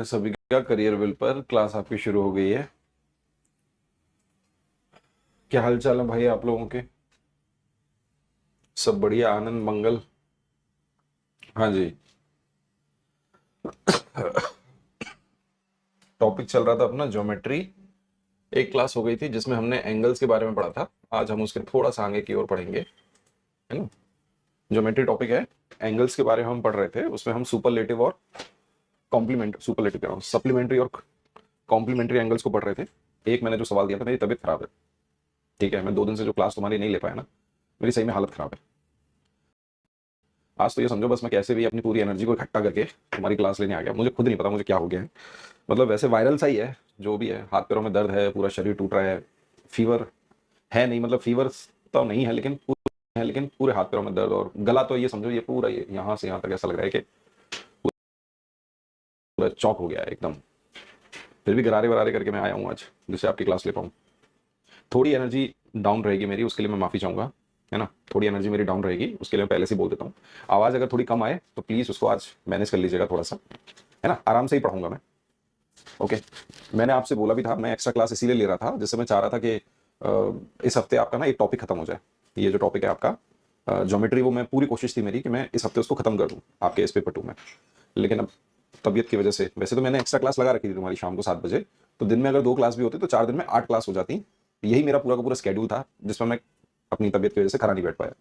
सभी का career will पर क्लास आपकी शुरू हो गई है। क्या हाल चाल है भाई आप लोगों के? सब बढ़िया, आनंद मंगल। हाँ जी। टॉपिक चल रहा था अपना ज्योमेट्री। एक क्लास हो गई थी जिसमें हमने एंगल्स के बारे में पढ़ा था। आज हम उसके थोड़ा सा आगे की ओर पढ़ेंगे, है ना। ज्योमेट्री टॉपिक है, एंगल्स के बारे में हम पढ़ रहे थे। उसमें हम सुपरलेटिव और सुपरलेटिव कह रहा हूँ, सप्लीमेंट्री और कॉम्प्लीमेंट्री एंगल्स को पढ़ रहे थे। एक मैंने जो सवाल दिया था, मेरी तबीयत खराब है, ठीक है। मैं 2 दिन से जो क्लास तुम्हारी नहीं ले पाया ना, मेरी सही में हालत खराब है। आज तो ये समझो बस मैं कैसे भी अपनी पूरी एनर्जी को इकट्ठा करके तुम्हारी क्लास लेने आ गया। मुझे खुद नहीं पता मुझे क्या हो गया है। मतलब वैसे वायरल सा ही है, जो भी है। हाथ पैरों में दर्द है, पूरा शरीर टूट रहा है। फीवर है नहीं, मतलब फीवर तो नहीं है, लेकिन पूरे हाथ पैरों में दर्द। और गला तो ये समझो, ये पूरा ये यहाँ से यहाँ तक ऐसा लग रहा है कि पूरा चौक हो गया है एकदम। फिर भी गरारे वरारे करके मैं आया हूँ आज, जिससे आपकी क्लास ले पाऊँ। थोड़ी एनर्जी डाउन रहेगी मेरी, उसके लिए मैं माफ़ी चाहूँगा, है ना। थोड़ी एनर्जी मेरी डाउन रहेगी, उसके लिए मैं पहले से ही बोल देता हूँ। आवाज़ अगर थोड़ी कम आए तो प्लीज़ उसको आज मैनेज कर लीजिएगा थोड़ा सा, है ना। आराम से ही पढ़ूंगा मैं। ओके। मैंने आपसे बोला भी था, मैं एक्स्ट्रा क्लास इसीलिए ले रहा था जिससे मैं चाह रहा था कि इस हफ्ते आपका ना एक टॉपिक खत्म हो जाए। ये जो टॉपिक है आपका ज्योमेट्री, वो मैं पूरी कोशिश थी मेरी कि मैं इस हफ्ते उसको खत्म कर दूं आपके इस पेपर 2 में। लेकिन अब तबीयत की वजह से, वैसे तो मैंने एक्स्ट्रा क्लास लगा रखी थी तुम्हारी शाम को 7 बजे, तो दिन में अगर 2 क्लास भी होती तो 4 दिन में 8 क्लास हो जाती। यही मेरा पूरा का पूरा स्केड्यूल था, जिसमें मैं अपनी तबीयत की वजह से खड़ा नहीं बैठ पाया।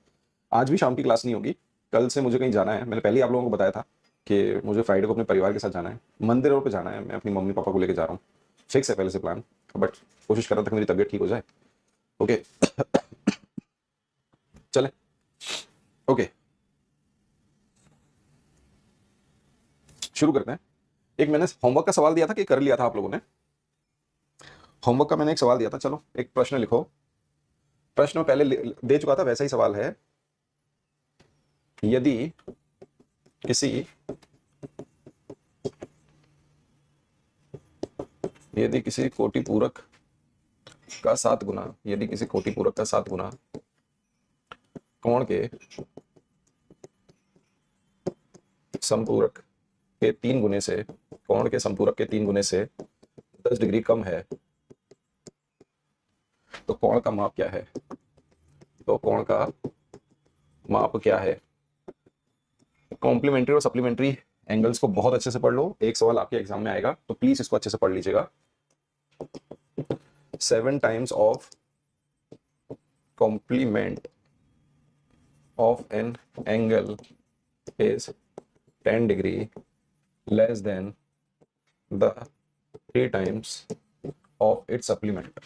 आज भी शाम की क्लास नहीं होगी। कल से मुझे कहीं जाना है, मैंने पहले ही आप लोगों को बताया था कि मुझे फ्राइडे को अपने परिवार के साथ जाना है, मंदिरों पे जाना है। मैं अपनी मम्मी पापा को लेकर जा रहा हूँ, फिक्स है पहले से प्लान। बट कोशिश कर रहा था कि मेरी तबीयत ठीक हो जाए। ओके। चले। ओके, शुरू करते हैं। एक मैंने होमवर्क का सवाल दिया था कि कर लिया था आप लोगों ने? होमवर्क का मैंने एक सवाल दिया था, चलो एक प्रश्न लिखो। प्रश्न में पहले दे चुका था, वैसा ही सवाल है। यदि किसी यदि किसी कोटि पूरक का 7 गुना, यदि किसी कोटि पूरक का 7 गुना कोण के संपूरक के 3 गुने से, कोण के संपूरक के 3 गुने से 10 डिग्री कम है, तो कोण का माप क्या है? तो कोण का माप क्या है? कॉम्प्लीमेंट्री और सप्लीमेंट्री एंगल्स को बहुत अच्छे से पढ़ लो। एक सवाल आपके एग्जाम में आएगा, तो प्लीज इसको अच्छे से पढ़ लीजिएगा। 7 times of complement of an angle is 10 degree less than the 3 times of its supplement.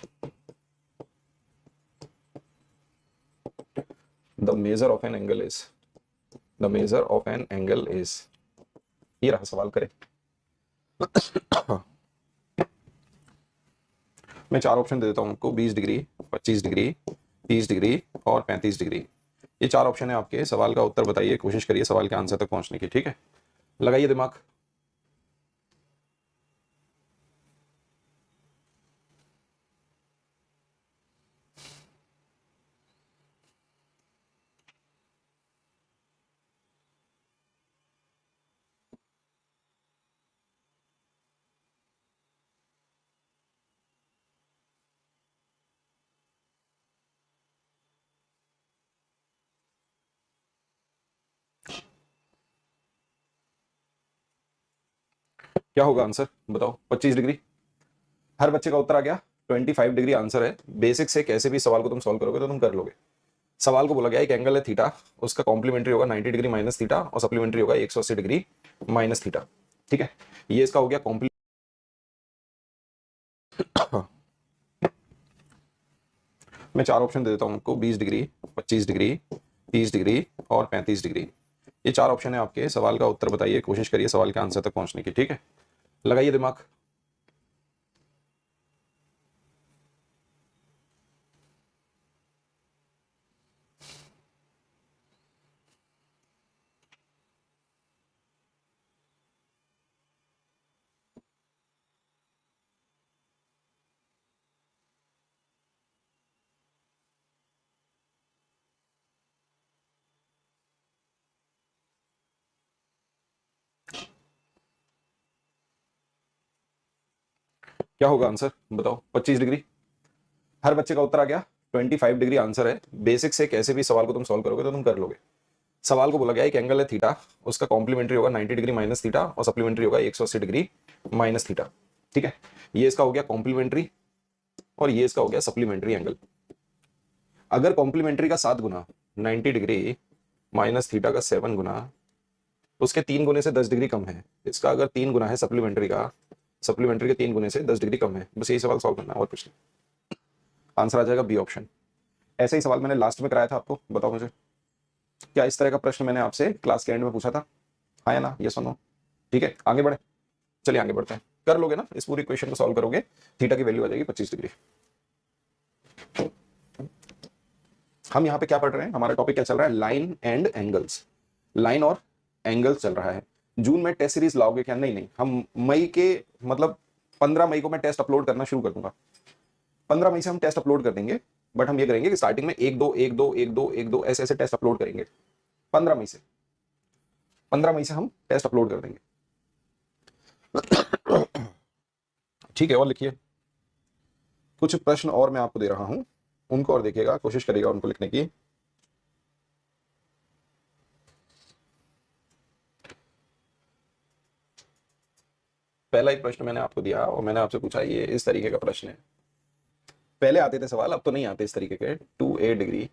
The measure of an angle is the measure of an angle is ये रहा सवाल, करें। मैं 4 ऑप्शन दे देता हूं आपको: 20 डिग्री, 25 डिग्री, 30 डिग्री और 35 degree. ये 4 ऑप्शन है आपके। सवाल का उत्तर बताइए, कोशिश करिए सवाल के आंसर तक पहुंचने की, ठीक है। लगाइए दिमाग। क्या होगा आंसर बताओ? 25 डिग्री। हर बच्चे का उत्तर आ गया। 25 डिग्री आंसर है। बेसिक से कैसे भी सवाल को तुम सॉल्व करोगे तो तुम कर लोगे। सवाल को बोला गया एक एंगल है थीटा, उसका कॉम्प्लीमेंट्री होगा 90 डिग्री माइनस थीटा, और सप्लीमेंट्री होगा 180 डिग्री माइनस थीटा, ठीक है। ये इसका हो गया कॉम्प्ली मैं 4 ऑप्शन दे देता हूं आपको: 20 डिग्री, 25 डिग्री, 30 डिग्री और 35 डिग्री। ये 4 ऑप्शन है आपके। सवाल का उत्तर बताइए, कोशिश करिए सवाल के आंसर तक पहुंचने की, ठीक है। लगाइए दिमाग। क्या होगा आंसर बताओ? 25 डिग्री। हर बच्चे का उत्तर आ गया। 25 डिग्री आंसर है। बेसिक से कैसे भी सवाल को तुम सॉल्व करोगे तो तुम कर लोगे। सवाल को बोला गया एक एंगल है थीटा, उसका कॉम्प्लीमेंट्री होगा 90 डिग्री माइनस थीटा और सप्लीमेंट्री होगा 180 डिग्री माइनस थीटा। ठीक है, ये इसका हो गया कॉम्प्लीमेंट्री और ये इसका हो गया सप्लीमेंट्री एंगल। अगर कॉम्प्लीमेंट्री का 7 गुना 90 डिग्री माइनस थीटा का 7 गुना, उसके 3 गुने से 10 डिग्री कम है। इसका अगर 3 गुना है सप्लीमेंट्री का, सप्लीमेंट्री के 3 गुने से 10 डिग्री कम है। बस यही सवाल सॉल्व करना है और कुछ नहीं। आंसर आ जाएगा बी ऑप्शन। ऐसा ही सवाल मैंने लास्ट में कराया था आपको, बताओ मुझे क्या इस तरह का प्रश्न मैंने आपसे क्लास के एंड में पूछा था? हाँ या ना, ये सुनो। ठीक है, आगे बढ़े, चलिए आगे बढ़ते हैं। कर लोगे ना, इस पूरी इक्वेशन को सॉल्व करोगे, थीटा की वैल्यू आ जाएगी 25 डिग्री। हम यहाँ पे क्या पढ़ रहे हैं, हमारा टॉपिक क्या चल रहा है? Line and angles. लाइन और एंगल्स चल रहा है। जून में टेस्ट सीरीज लाओगे क्या? नहीं नहीं, हम मई के मतलब 15 मई को मैं टेस्ट अपलोड करना शुरू कर दूंगा। 15 मई से हम टेस्ट अपलोड कर देंगे, बट हम ये करेंगे कि स्टार्टिंग में 1 2 1 2 1 2 1 2 ऐसे ऐसे टेस्ट अपलोड करेंगे। 15 मई से, 15 मई से हम टेस्ट अपलोड कर देंगे। ठीक है, और लिखिए कुछ प्रश्न और मैं आपको दे रहा हूं, उनको और देखिएगा, कोशिश करिएगा उनको लिखने की। पहला एक प्रश्न मैंने आपको दिया और मैंने आपसे पूछा, ये इस तरीके का प्रश्न है। पहले आते थे सवाल, अब तो नहीं आते इस तरीके के। 2a degree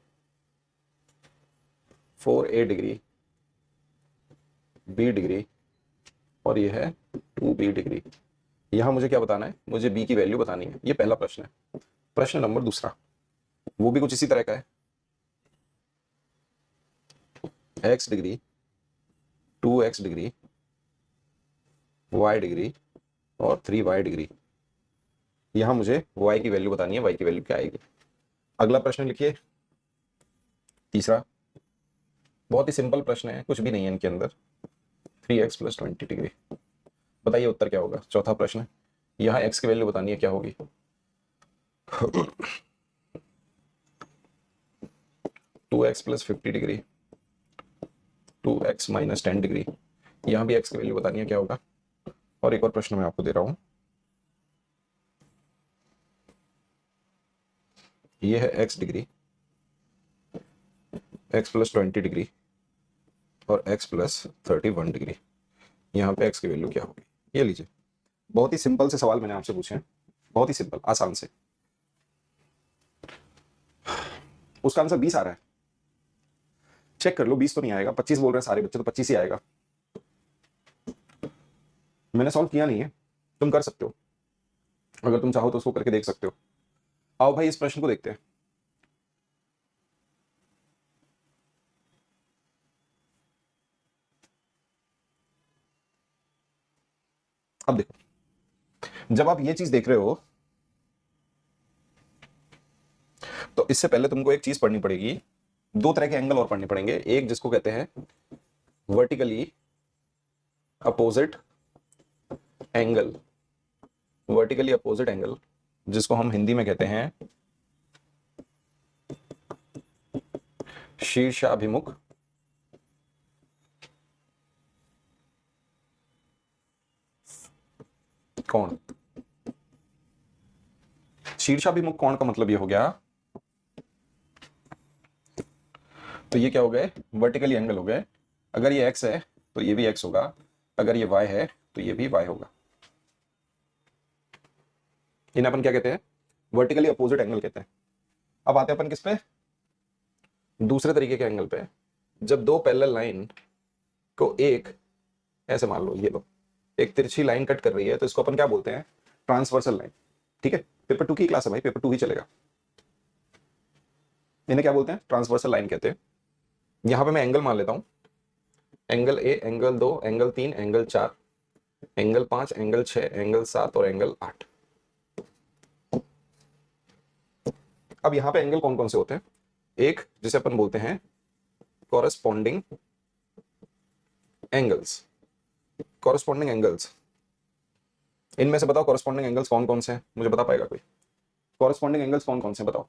4a degree b degree और ये है 2b डिग्री। यहां मुझे क्या बताना है? मुझे b की वैल्यू बतानी है। ये पहला प्रश्न है। प्रश्न नंबर दूसरा वो भी कुछ इसी तरह का है। x degree 2x degree y degree और 3y डिग्री। यहां मुझे y की वैल्यू बतानी है। y की वैल्यू क्या आएगी? अगला प्रश्न लिखिए, तीसरा। बहुत ही सिंपल प्रश्न है, कुछ भी नहीं है इनके अंदर। 3x plus 20 degree. बताइए उत्तर क्या होगा? चौथा प्रश्न, यहाँ x की वैल्यू बतानी है, क्या होगी? 2x plus 50 degree 2x minus 10 degree. यहाँ भी x की वैल्यू बतानी है, क्या होगा? और एक और प्रश्न मैं आपको दे रहा हूं, ये है x degree x plus 20 degree और x प्लस 31 डिग्री। यहाँ पे x की वैल्यू क्या होगी? ये लीजिए, बहुत ही सिंपल से सवाल मैंने आपसे पूछे हैं, बहुत ही सिंपल, आसान से। उसका आंसर 20 आ रहा है। चेक कर लो, 20 तो नहीं आएगा। 25 बोल रहे हैं सारे बच्चे, तो 25 ही आएगा। मैंने सॉल्व किया नहीं है, तुम कर सकते हो, अगर तुम चाहो तो उसको करके देख सकते हो। आओ भाई इस प्रश्न को देखते हैं। अब देखो, जब आप ये चीज देख रहे हो तो इससे पहले तुमको एक चीज पढ़नी पड़ेगी। दो तरह के एंगल और पढ़ने पड़ेंगे। एक जिसको कहते हैं vertically opposite angle, vertically opposite angle, जिसको हम हिंदी में कहते हैं शीर्षाभिमुख कोण। शीर्षाभिमुख कोण का मतलब ये हो गया, तो ये क्या हो गए? वर्टिकली एंगल हो गए। अगर ये x है तो ये भी x होगा, अगर ये y है तो ये भी y होगा। इन्हें अपन क्या कहते हैं? वर्टिकली अपोजिट एंगल कहते हैं। अब आते हैं अपन किस पे? दूसरे तरीके के एंगल पे। जब दो पैरेलल लाइन को एक ऐसे मान लो, ये लो, एक तिरछी लाइन कट कर रही है, तो इसको अपन क्या बोलते हैं? Transversal line. ठीक है, पेपर 2 की क्लास है भाई, पेपर 2 ही चलेगा। इन्हें क्या बोलते हैं? ट्रांसवर्सल लाइन कहते हैं। यहां पे मैं एंगल मान लेता हूं, angle A, angle 2, angle 3, angle 4, angle 5, angle 6, angle 7 और एंगल 8। अब यहां पे एंगल कौन कौन से होते हैं? एक जिसे अपन बोलते हैं कॉरेस्पॉन्डिंग एंगल्स। कॉरेस्पॉन्डिंग एंगल्स, इनमें से बताओ कॉरेस्पॉन्डिंग एंगल्स कौन कौन से हैं? मुझे बता पाएगा कोई? कॉरेस्पॉन्डिंग एंगल्स कौन कौन से बताओ?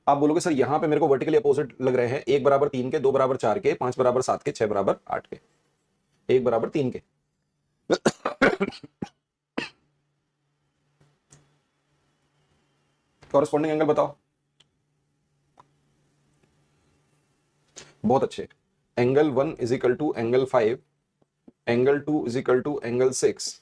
आप बोलोगे सर यहां पे मेरे को वर्टिकली अपोजिट लग रहे हैं, 1 बराबर 3 के, 2 बराबर 4 के, 5 बराबर 7 के, 6 बराबर 8 के, 1 बराबर 3 के। कॉरस्पॉन्डिंग एंगल बताओ। बहुत अच्छे। Angle 1 is equal to angle 5, angle 2 is equal to angle 6,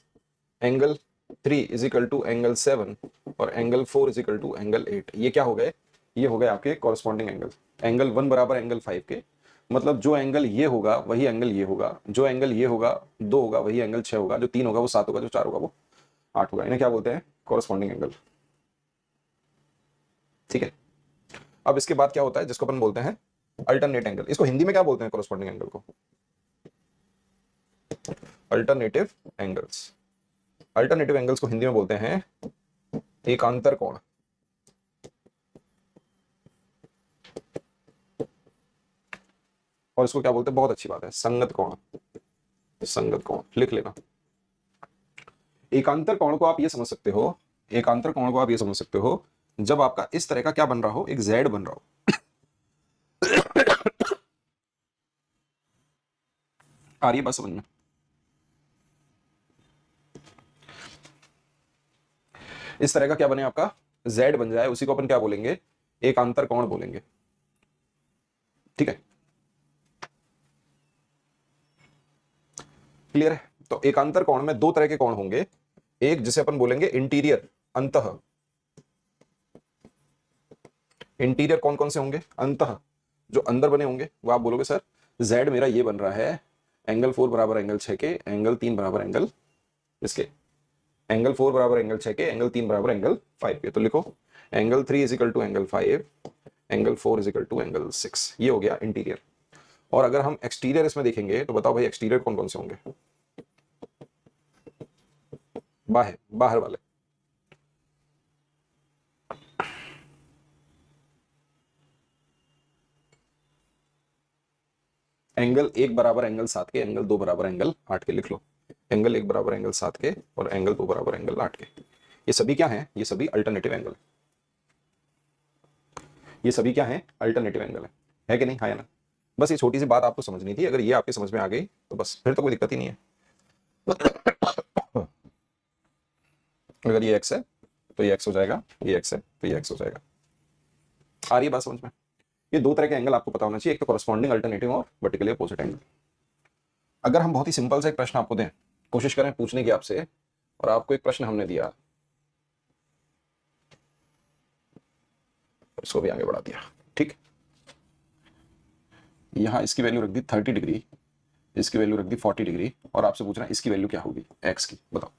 angle 3 is equal to angle 7 और angle 4 is equal to angle 8। ये क्या हो गए? ये हो गए आपके कॉरस्पॉन्डिंग एंगल। एंगल 1 बराबर एंगल 5 के, मतलब जो एंगल ये होगा वही एंगल ये होगा, जो एंगल ये होगा 2 होगा वही एंगल 6 होगा, जो 3 होगा वो 7 होगा, जो 4 होगा वो 8 होगा। इन्हें क्या बोलते हैं? Corresponding angle. ठीक है। अब इसके बाद क्या होता है जिसको अपन बोलते हैं अल्टरनेट एंगल। इसको हिंदी में क्या बोलते हैं कॉरस्पॉन्डिंग एंगल को? Alternative angles. अल्टरनेटिव एंगल्स को हिंदी में बोलते हैं एकांतर कोण। और इसको क्या बोलते हैं? बहुत अच्छी बात है, संगत कोण। संगत कोण लिख लेना। एकांतर कोण को आप ये समझ सकते हो, एकांतर कोण को आप ये समझ सकते हो जब आपका इस तरह का क्या बन रहा हो, एक जेड बन रहा हो। आ रही है बात समझ में? इस तरह का क्या बने आपका जेड बन जाए, उसी को अपन क्या बोलेंगे? एकांतर कोण बोलेंगे। ठीक है, क्लियर है? तो एकांतर कोण में दो तरह के कोण होंगे, एक जिसे अपन बोलेंगे इंटीरियर, अंतः। इंटीरियर कौन कौन से होंगे? अंतः, जो अंदर बने होंगे वो आप बोलोगे सर जेड मेरा ये बन रहा है एंगल 4 बराबर एंगल 6 के, एंगल 3 बराबर एंगल इसके, एंगल 4 बराबर एंगल 6 के, एंगल 3 बराबर एंगल 5 के। तो लिखो angle 3 is equal to angle 5, angle 4 is equal to angle 6। ये हो गया इंटीरियर। और अगर हम एक्सटीरियर इसमें देखेंगे तो बताओ भाई एक्सटीरियर कौन कौन से होंगे? बाहर, बाहर वाले। एंगल 1 बराबर एंगल 7 के, एंगल 2 बराबर एंगल 8 के। लिख लो एंगल 1 बराबर एंगल 7 के और एंगल 2 बराबर एंगल 8 के। ये सभी क्या हैं? ये सभी अल्टरनेटिव एंगल। ये सभी क्या हैं? अल्टरनेटिव एंगल है कि नहीं? हाँ या ना? बस ये छोटी सी बात आपको समझनी थी। अगर ये आपके समझ में आ गई तो बस फिर तो कोई दिक्कत ही नहीं है। अगर ये एक्स है तो ये एक्स हो जाएगा, ये एक्स है तो ये एक्स हो जाएगा। आ रही है बात समझ में? ये दो तरह के एंगल आपको पता होना चाहिए, एक तो कॉरस्पॉन्डिंग अल्टरनेटिव और वर्टिकली अपोजिट एंगल। अगर हम बहुत ही सिंपल सा एक प्रश्न आपको दें, कोशिश करें पूछने की आपसे, और आपको एक प्रश्न हमने दिया, इसको भी आगे बढ़ा दिया। ठीक, यहां इसकी वैल्यू रख दी 30 डिग्री, इसकी वैल्यू रख दी 40 डिग्री, और आपसे पूछना इसकी वैल्यू क्या होगी एक्स की। बताओ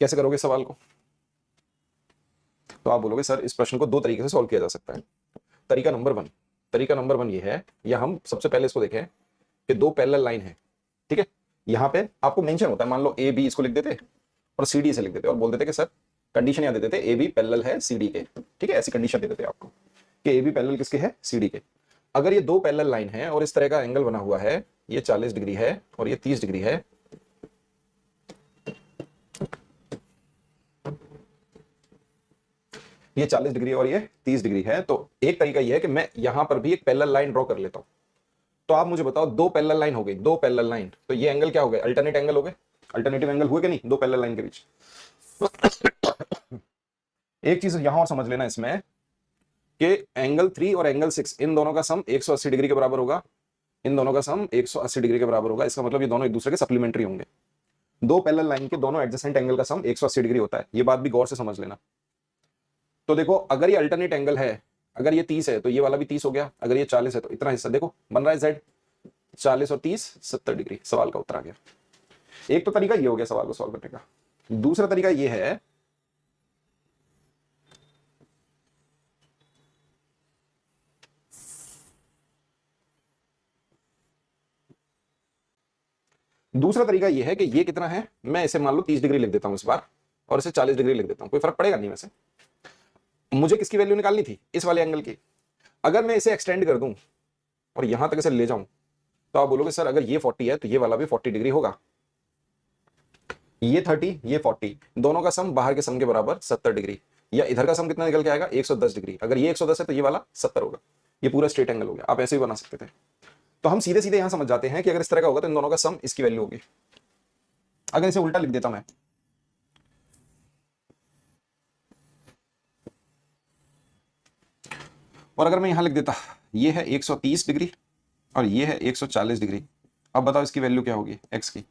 कैसे करोगे सवाल को? तो आप बोलोगे सर इस प्रश्न को दो तरीके से सॉल्व किया जा सकता है। तरीका नंबर वन, तरीका नंबर वन ये है, या हम सबसे पहले इसको देखें कि दो पैरेलल लाइन है। ठीक है, यहां पे आपको मेंशन होता है, मान लो ए बी इसको लिख देते और सी डी से लिख देते और बोल देते कि सर कंडीशन याद देते थे ए बी पैरेलल है सी डी के। ठीक है, ऐसी कंडीशन दे देते आपको कि ए बी पैरेलल किसके है? सी डी के। अगर ये दो पैरेलल लाइन है और इस तरह का एंगल बना हुआ है, ये 40 डिग्री है और ये 30 डिग्री है, ये 40 डिग्री और ये 30 डिग्री है, तो एक तरीका ये है कि मैं यहां पर भी एक पैरेलल लाइन ड्रॉ कर लेता हूं। तो आप मुझे बताओ दो पैरेलल लाइन हो गई, दो पैरेलल लाइन, तो ये एंगल क्या हो गए? अल्टरनेट एंगल हो गए। अल्टरनेटिव एंगल हुए कि नहीं दो पैरेलल लाइन के बीच? एक चीज यहां और समझ लेना इसमें कि एंगल 3 और एंगल 6 इन दोनों का सम 180 डिग्री के बराबर होगा, इन दोनों का सम 180 डिग्री के बराबर होगा। इसका मतलब ये दोनों एक दूसरे के सप्लीमेंट्री होंगे। दो पैरेलल लाइन के दोनों एडजेसेंट एंगल का सम 180 डिग्री होता है, ये बात भी गौर से समझ लेना। तो देखो अगर ये अल्टरनेट एंगल है, अगर ये 30 है तो ये वाला भी 30 हो गया, अगर ये 40 है तो इतना हिस्सा देखो बन रहा है जेड, 40 और 30 70 डिग्री। सवाल का उत्तर आ गया। एक तो तरीका ये हो गया सवाल को सॉल्व करने का। दूसरा तरीका ये है, दूसरा तरीका ये है कि ये कितना है, मैं इसे मान लो 30 डिग्री लिख देता हूं इस बार, और इसे 40 डिग्री लिख देता हूं, कोई फर्क पड़ेगा नहीं। वैसे मुझे किसकी वैल्यू निकालनी थी? इस वाले एंगल की। अगर मैं इसे एक्सटेंड कर दूं और यहां तक इसे ले जाऊं तो आप बोलोगे सर अगर ये 40 है तो ये वाला भी 40 डिग्री होगा, ये 30 ये 40, दोनों का सम बाहर के सम के बराबर 70 डिग्री, या इधर का सम कितना निकल के आएगा? 110 डिग्री। अगर ये 110 है तो ये वाला 70 होगा। ये पूरा स्ट्रेट एंगल हो गया। आप ऐसे भी बना सकते थे। तो हम सीधे सीधे यहां समझ जाते हैं कि अगर इस तरह का होगा तो इन दोनों का सम इसकी वैल्यू होगी। अगर इसे उल्टा लिख देता मैं, और अगर मैं यहां लिख देता ये है 130 डिग्री और ये है 140 डिग्री, अब बताओ इसकी वैल्यू क्या होगी एक्स की?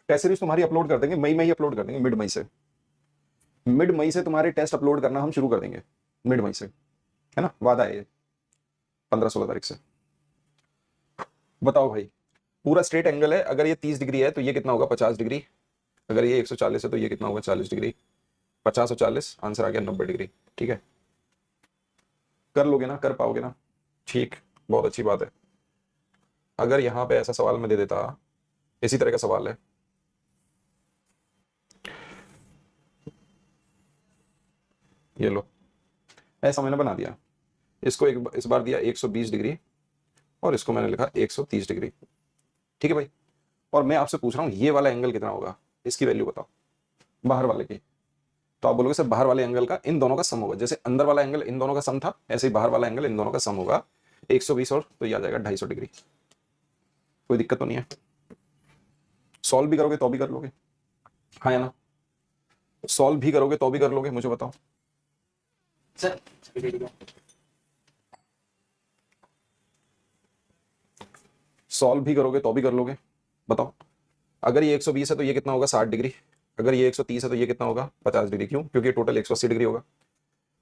टेस्ट सीरीज तुम्हारी अपलोड कर देंगे मई में ही अपलोड कर देंगे, मिड मई से। मिड मई से तुम्हारे टेस्ट अपलोड करना हम शुरू कर देंगे, मिड मई से, है ना, वादा है ये 15-16 तारीख से। बताओ भाई, पूरा स्ट्रेट एंगल है, अगर ये 30 डिग्री है तो ये कितना होगा 50 डिग्री, अगर ये 140 है तो ये कितना होगा 40 डिग्री, 50 और 40 आंसर आ गया 90 डिग्री। ठीक है, कर लोगे ना, कर पाओगे ना? ठीक, बहुत अच्छी बात है। अगर यहां पे ऐसा सवाल मैं दे देता, इसी तरह का सवाल है, ये लो, ऐसा मैंने बना दिया, इसको एक इस बार दिया 120 डिग्री और इसको मैंने लिखा 130 डिग्री। ठीक है भाई, और मैं आपसे पूछ रहा हूं ये वाला एंगल कितना होगा, इसकी वैल्यू बताओ, बाहर वाले की। तो आप बोलोगे सर बाहर वाले एंगल का इन दोनों का सम होगा, जैसे अंदर वाला एंगल इन दोनों का सम था, ऐसे ही बाहर वाला एंगल इन दोनों का सम होगा 120 और तो ये आ जाएगा 250 डिग्री। कोई दिक्कत तो नहीं है? सॉल्व भी करोगे तो भी कर लोगे, हाँ या ना? सॉल्व भी करोगे तो भी कर लोगे, मुझे बताओ सर। सॉल्व भी करोगे तो भी कर लोगे, बताओ। अगर ये 120 है तो ये कितना होगा 60 डिग्री, अगर ये 130 है तो ये कितना होगा 50 डिग्री। क्यों? क्योंकि टोटल 180 डिग्री होगा।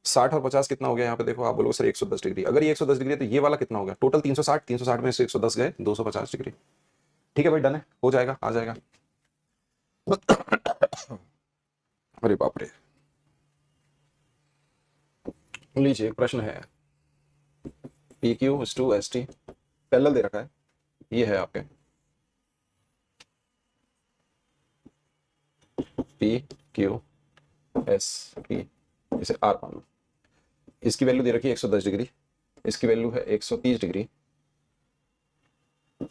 60 और 50 कितना हो गया यहाँ पे देखो, आप बोलोगे सर 110 डिग्री। अगर ये 110 डिग्री है तो ये वाला कितना होगा टोटल 360, 360 में से 110 गए 250 डिग्री। ठीक है भाई, डन है, हो जाएगा, आ जाएगा। अरे बाप रे, लीजिए एक प्रश्न है, P Q is to S T, parallel दे रखा है, ये है आपके पी क्यू एस टी, इसे आर मान लो। इसकी वैल्यू दे रखी है 110 डिग्री, इसकी वैल्यू है 130 डिग्री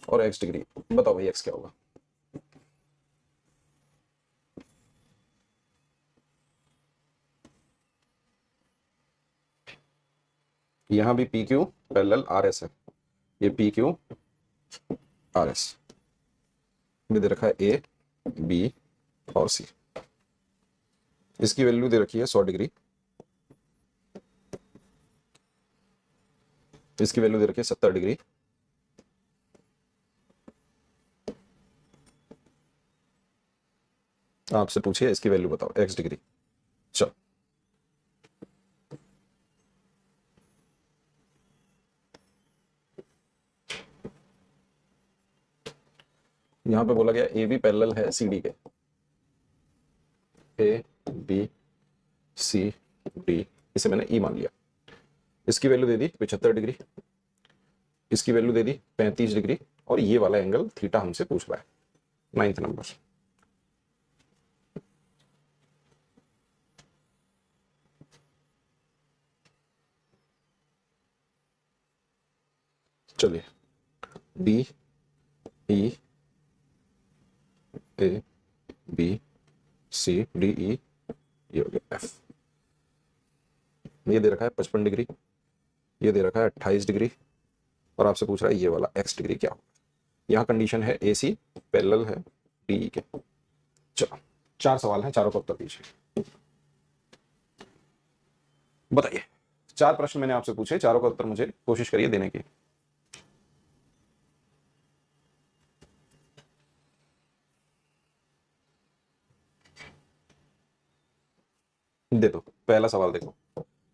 और एक्स डिग्री। बताओ भाई एक्स क्या होगा? यहां भी P Q parallel R S है, ये पी क्यू आर एस दे रखा है ए बी और सी। इसकी वैल्यू दे रखी है 100 डिग्री, इसकी वैल्यू दे रखी है 70 डिग्री, आपसे पूछिए इसकी वैल्यू बताओ एक्स डिग्री। चलो यहां पे बोला गया ए बी पैरेलल है सी डी के, ए बी सी डी, इसे मैंने ई मान लिया। इसकी वैल्यू दे दी 75 डिग्री, इसकी वैल्यू दे दी 35 डिग्री और ये वाला एंगल थीटा हमसे पूछ रहा है 9th नंबर। चलिए B E A B C D E, ये हो गया एफ। ये दे रखा है 55 डिग्री, ये दे रखा है 28 डिग्री और आपसे पूछ रहा है ये वाला एक्स डिग्री क्या होगा। यहाँ कंडीशन है ए सी पैरेलल है डी ई के। चलो 4 सवाल हैं, चारों का उत्तर दीजिए। बताइए, 4 प्रश्न मैंने आपसे पूछे, चारों का उत्तर मुझे कोशिश करिए देने की। दे दो। पहला सवाल देखो,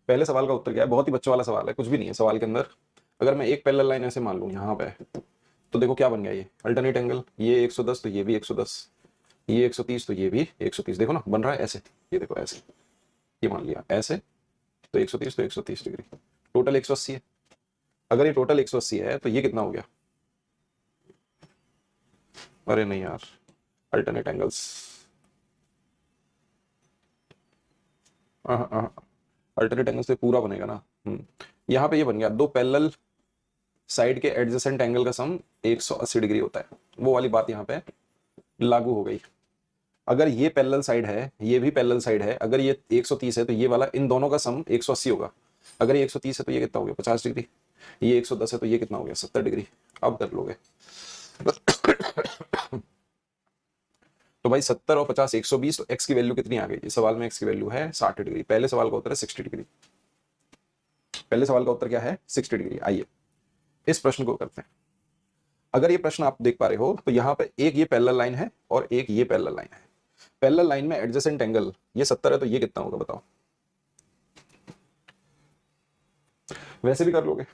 पहले सवाल का उत्तर क्या है, बहुत ही बच्चों वाला सवाल है, कुछ भी नहीं है सवाल के अंदर। अगर मैं एक पैरेलल लाइन ऐसे मान लूं यहाँ पे, तो देखो क्या बन गया, ये अल्टरनेट एंगल, ये 110 तो ये भी 110, ये 130 तो ये भी 130, देखो ना बन रहा है ऐसे, ये देखो ऐसे, ये मान लिया ऐसे, तो 130 तो 130 डिग्री, टोटल 180 है। अगर ये टोटल 180 है तो ये कितना हो गया, अरे नहीं यार, अल्टरनेट एंगल्स, अल्टरनेट एंगल से पूरा बनेगा ना। यहाँ पे ये बन गया, दो पैरेलल साइड के एडजेसेंट एंगल का सम 180 डिग्री होता है, वो वाली बात यहाँ पे लागू हो गई। अगर ये पैरेलल साइड है, ये भी पैरेलल साइड है, अगर ये 130 है तो ये वाला इन दोनों का सम 180 होगा। अगर ये 130 है तो ये कितना हो गया 50 डिग्री, ये 110 है तो ये कितना हो गया 70 डिग्री। अब कर लोगे तो भाई 70 और 50 120, तो एक्स की वैल्यू कितनी आ गई? इस सवाल में एक्स की वैल्यू है 60 डिग्री। पहले सवाल का उत्तर है 60 डिग्री। पहले सवाल का उत्तर क्या है 60 डिग्री। आइए इस प्रश्न को करते हैं। अगर ये प्रश्न आप देख पा रहे हो तो यहाँ पे एक ये पैरेलल लाइन है और एक ये पैरेलल लाइन है। पैरेलल लाइन में एडजेसेंट एंगल ये 70 है तो ये कितना होगा बताओ। वैसे भी कर लोगे,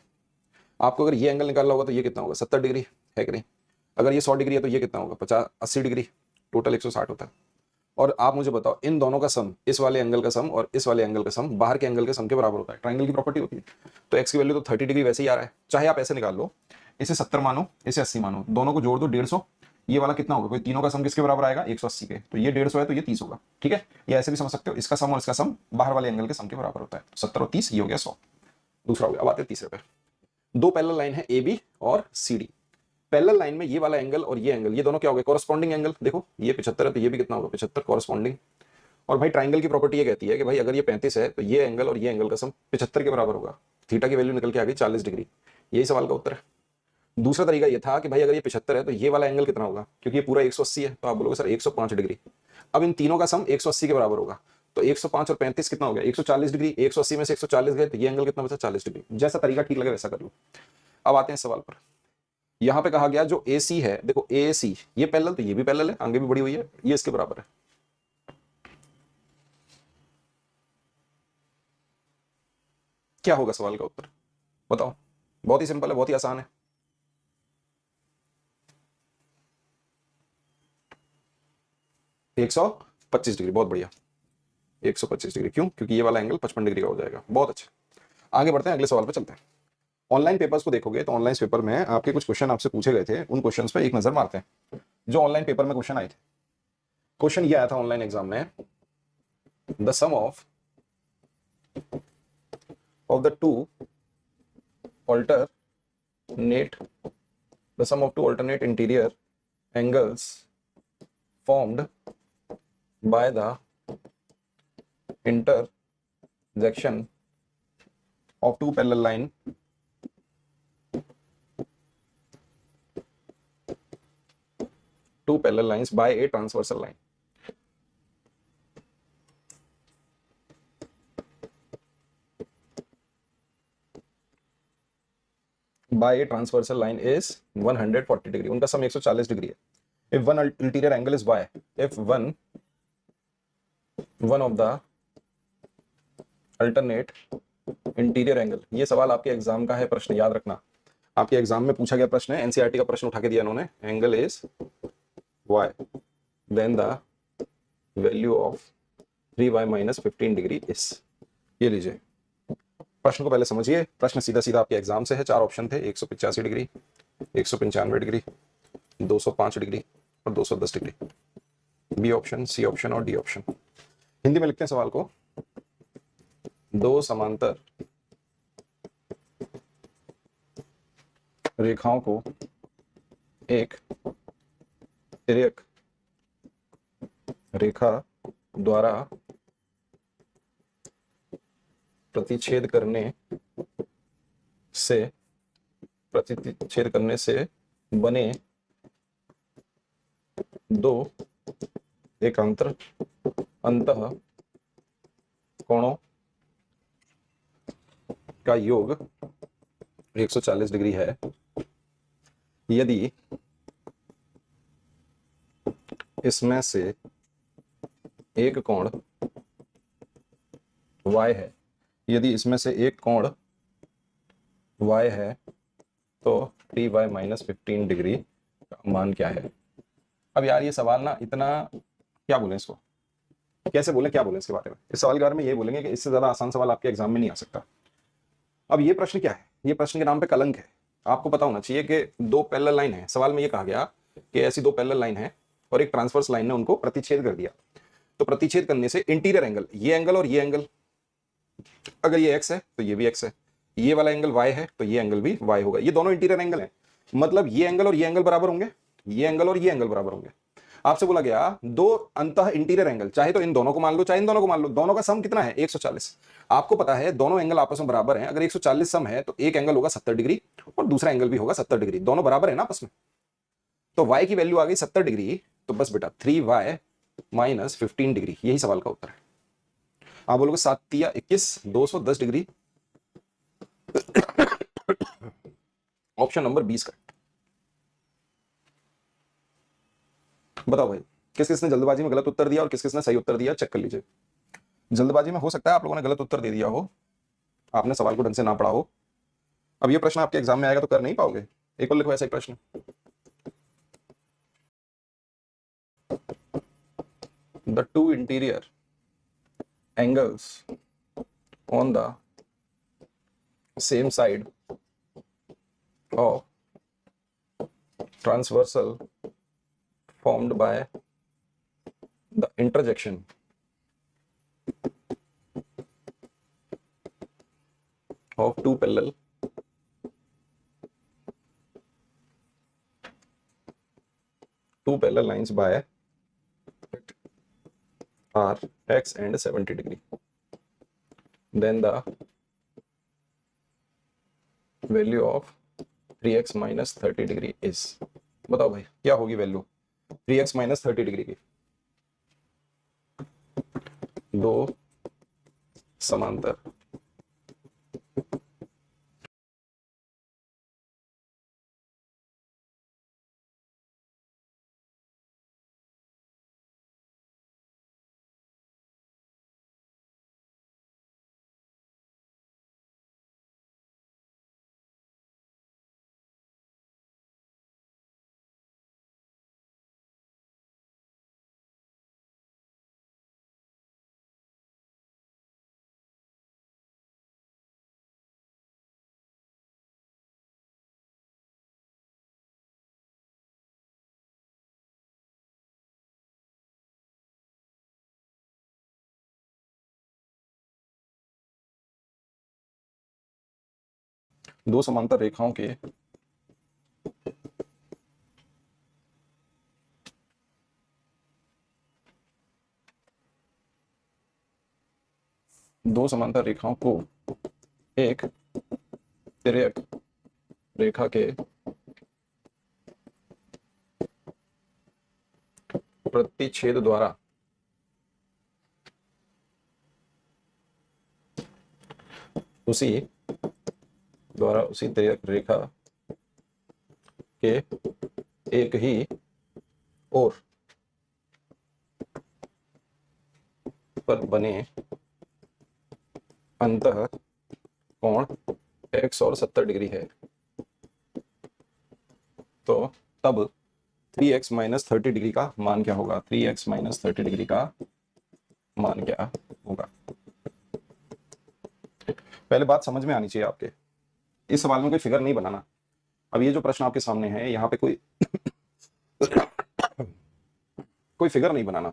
आपको अगर ये एंगल निकालना होगा तो ये कितना होगा 70 डिग्री है कि नहीं। अगर ये 100 डिग्री है तो ये कितना होगा 80 डिग्री, टोटल 160 होता है। और आप मुझे बताओ इन दोनों का सम, इस वाले एंगल का सम और इस वाले एंगल का सम बाहर के एंगल के सम के बराबर होता है। ट्रायंगल की प्रॉपर्टी होती है। तो एक्स की वैल्यू तो 30 डिग्री वैसे ही आ रहा है, चाहे आप ऐसे निकाल लो, इसे 70 मानो इसे 80 मानो, दोनों को जोड़ दो 150। ये वाला कितना होगा, कोई तीनों का सम किसके बराबर आएगा 180 के, तो ये 150 है तो ये 30 होगा। ठीक है, ये ऐसे भी समझ सकते हो, इसका सम और इसका सम बाहर वाले एंगल के सम के बराबर होता है। 70 और 30 ये हो गया 100। दूसरा हो गया। अब आते हैं तीसरे पे। दो पैरेलल लाइन है ए बी और सी डी। पैरेलल लाइन में ये वाला एंगल और ये एंगल, ये दोनों क्या हो गए कॉरस्पॉन्डिंग एंगल। देखो ये 75 है तो ये भी कितना होगा 75 कॉरस्पॉन्डिंग। और भाई ट्राइंगल की प्रॉपर्टी ये कहती है कि भाई अगर ये 35 है तो ये एंगल और ये एंगल का सम 75 के बराबर होगा। थीटा की वैल्यू निकल के आ गई 40 डिग्री। यही सवाल का उत्तर है। दूसरा तरीका ये था कि भाई अगर ये 75 है तो ये वाला एंगल कितना होगा, क्योंकि ये पूरा 180 है तो आप बोलोगे सर 105 डिग्री। अब इन तीनों का सम 180 के बराबर होगा, तो 105 और 35 कितना हो गया 140 डिग्री। 180 में से 140 गए तो ये एंगल कितना बचा 40 डिग्री। जैसा तरीका ठीक लगे वैसा कर लो। अब आते हैं सवाल पर। यहां पे कहा गया जो AC है, देखो AC ये पैरेलल तो ये भी पैरेलल है, आगे भी बढ़ी हुई है, ये इसके बराबर है। क्या होगा सवाल का उत्तर बताओ। बहुत ही सिंपल है, बहुत ही आसान है। एक 125 डिग्री, बहुत बढ़िया। 125 डिग्री क्यों, क्योंकि ये वाला एंगल 55 डिग्री का हो जाएगा। बहुत अच्छा, आगे बढ़ते हैं, अगले सवाल पे चलते हैं। ऑनलाइन पेपर्स को देखोगे तो ऑनलाइन पेपर में आपके कुछ क्वेश्चन आपसे पूछे गए थे, उन क्वेश्चंस पे एक नजर मारते हैं जो ऑनलाइन पेपर में क्वेश्चन आए थे। क्वेश्चन ये आया था ऑनलाइन एग्जाम में, the sum of the two alternate interior angles formed by the intersection of two parallel lines by a transversal line. By a transversal line is 140 degree. उनका सम 140 degree है। If one ulterior angle is y, if one of the alternate interior angle, ये सवाल आपके exam का है, प्रश्न याद रखना, आपके एग्जाम में पूछा गया प्रश्न है, एनसीईआरटी का प्रश्न उठा के दिया इन्होंने। Angle is y, then the value of 3y minus 15 degree is. ये लीजिए प्रश्न को पहले समझिए। प्रश्न सीधा सीधा आपके एग्जाम से है। चार ऑप्शन थे, 185 डिग्री, 195 डिग्री, 205 डिग्री और 210 degree. B option, C option और डी ऑप्शन। हिंदी में लिखते हैं सवाल को, दो समांतर रेखाओं को एक तिर्यक रेखा द्वारा प्रतिच्छेद करने से बने दो एकांतर अंतः कोणों का योग 140 डिग्री है यदि इसमें से एक कोण y है। यदि इसमें से एक कोण y है तो 3y माइनस 15 डिग्री का मान क्या है। अब यार ये सवाल ना इतना, क्या बोलें इसको, कैसे बोलें, क्या बोलें इसके बारे में। इस सवाल के बारे में ये बोलेंगे कि इससे ज्यादा आसान सवाल आपके एग्जाम में नहीं आ सकता। अब ये प्रश्न क्या है, ये प्रश्न के नाम पे कलंक है। आपको पता होना चाहिए कि दो पैरेलल लाइन है। सवाल में ये कहा गया कि ऐसी दो पैरेलल लाइन है और एक ट्रांसवर्स लाइन ने उनको प्रतिच्छेद कर दिया। तो प्रतिच्छेद करने से इंटीरियर एंगल, ये एंगल और ये एंगल, अगर ये x है तो ये भी x है, ये वाला एंगल y है तो ये एंगल भी y होगा। ये दोनों इंटीरियर एंगल हैं, मतलब ये एंगल और ये एंगल बराबर होंगे, ये एंगल और ये एंगल बराबर होंगे। आपसे बोला गया दो अंतः इंटीरियर एंगल, चाहे तो इन दोनों को मान लो चाहे इन दोनों को मान लो, दोनों का सम कितना है 140। आपको पता है दोनों एंगल आपस में बराबर हैं, अगर 140 सम है तो एक एंगल होगा 70 डिग्री और दूसरा एंगल भी होगा 70 डिग्री, दोनों बराबर है ना आपस में। तो y की वैल्यू आ गई 70 डिग्री, तो बस बेटा 3y माइनस 15 डिग्री, यही सवाल का उत्तर है। आप बोलोगे 7 तिया 21, 210 डिग्री। ऑप्शन नंबर 20 का। बताओ भाई किस किसने जल्दबाजी में गलत उत्तर दिया और किस किसने सही उत्तर दिया, चेक कर लीजिए। जल्दबाजी में हो सकता है आप लोगों ने गलत उत्तर दे दिया हो, आपने सवाल को ढंग से ना पढ़ा हो। अब ये प्रश्न आपके एग्जाम में आएगा तो कर नहीं पाओगे, एक और लिखो ऐसा ही प्रश्न। The two interior angles on the same side of transversal formed by the intersection of two parallel lines by are x and 70 degree, then the value of 3x minus 30 degree is। बताओ भाई क्या होगी value 3x minus 30 degree की। दो समांतर दो समांतर रेखाओं के दो समांतर रेखाओं को एक तिर्यक रेखा के प्रतिच्छेद द्वारा उसी तिर्यक रेखा के एक ही ओर पर बने अंतः कोण x और 70 डिग्री है, तो तब 3x माइनस 30 डिग्री का मान क्या होगा, 3x माइनस 30 डिग्री का मान क्या होगा। पहले बात समझ में आनी चाहिए आपके, इस सवाल में कोई फिगर नहीं बनाना। अब ये जो प्रश्न आपके सामने है यहाँ पे कोई कोई फिगर नहीं बनाना,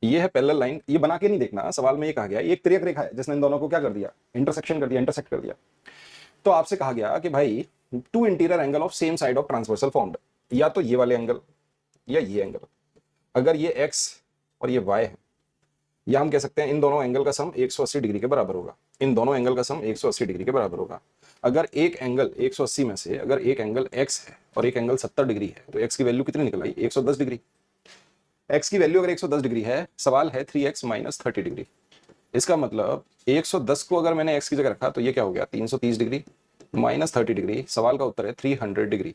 ये है पैरेलल लाइन, ये बना के नहीं देखना। सवाल में ये कहा गया एक तिर्यक रेखा है जिसने इन दोनों को क्या कर दिया, इंटरसेक्शन कर दिया, इंटरसेक्ट कर दिया। तो आपसे कहा गया कि भाई to interior angle of same side of transversal formed, या तो ये वाले एंगल या ये एंगल। अगर ये x और ये y है, या हम कह सकते हैं इन दोनों एंगल का सम 180 डिग्री के बराबर होगा, इन दोनों एंगल का सम 180 डिग्री के बराबर होगा। अगर एक एंगल 180 में से अगर एक एंगल x है और एक एंगल 70 डिग्री है, तो x की वैल्यू कितनी निकल आई, 110 डिग्री। x की वैल्यू अगर 110 डिग्री है, सवाल है 3x माइनस 30 डिग्री। इसका मतलब 110 को अगर मैंने x की जगह रखा तो ये क्या हो गया 330 डिग्री माइनस 30 डिग्री, सवाल का उत्तर है 300 डिग्री।